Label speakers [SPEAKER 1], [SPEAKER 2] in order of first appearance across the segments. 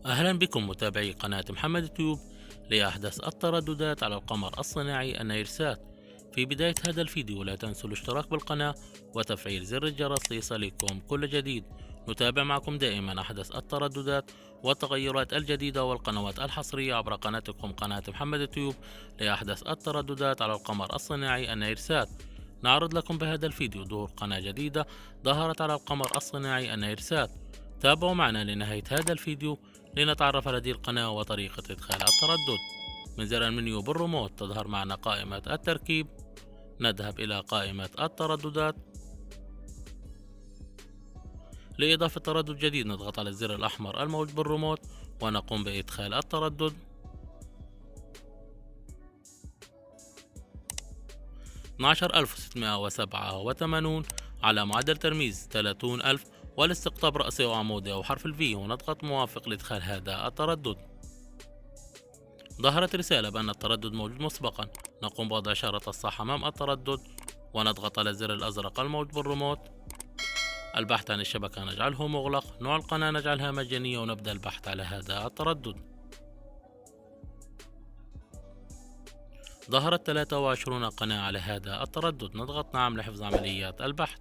[SPEAKER 1] أهلا بكم متابعي قناة محمد تيوب لأحدث الترددات على القمر الصناعي النيرسات. في بداية هذا الفيديو لا تنسوا الاشتراك بالقناة وتفعيل زر الجرس ليصلكم كل جديد. نتابع معكم دائما أحدث الترددات والتغيرات الجديدة والقنوات الحصرية عبر قناتكم قناة محمد تيوب لأحدث الترددات على القمر الصناعي النيرسات. نعرض لكم بهذا الفيديو ظهور قناة جديدة ظهرت على القمر الصناعي النيرسات. تابعوا معنا لنهاية هذا الفيديو لنتعرف على هذه القناة وطريقة إدخال التردد. من زر المنيو بالريموت تظهر معنا قائمة التركيب، نذهب إلى قائمة الترددات. لإضافة تردد جديد نضغط على الزر الأحمر الموجود بالريموت ونقوم بإدخال التردد. اثناشر ألف وستمائة وسبعة وثمانون على معدل ترميز 30,000 والاستقطاب رأسي وعمودي أو حرف الفي، ونضغط موافق لإدخال هذا التردد. ظهرت رسالة بأن التردد موجود مسبقا، نقوم بوضع إشارة الصح أمام التردد ونضغط على الزر الأزرق الموجود بالريموت. البحث عن الشبكة نجعله مغلق، نوع القناة نجعلها مجانية ونبدأ البحث على هذا التردد. ظهرت 23 قناة على هذا التردد، نضغط نعم لحفظ عمليات البحث.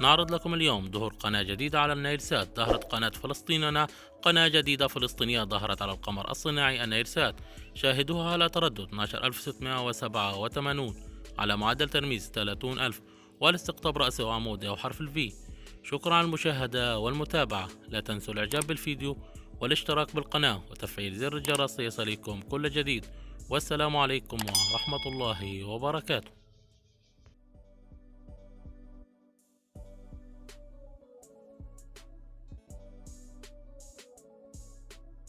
[SPEAKER 1] نعرض لكم اليوم ظهور قناة جديدة على النيلسات. ظهرت قناة فلسطيننا، قناة جديدة فلسطينية ظهرت على القمر الصناعي النيلسات. شاهدوها على تردد 12687 على معدل ترميز 30,000 والاستقطاب رأسي وعمودي أو حرف الفي. شكرا على المشاهدة والمتابعة، لا تنسوا الإعجاب بالفيديو والاشتراك بالقناة وتفعيل زر الجرس ليصلكم كل جديد. والسلام عليكم ورحمة الله وبركاته.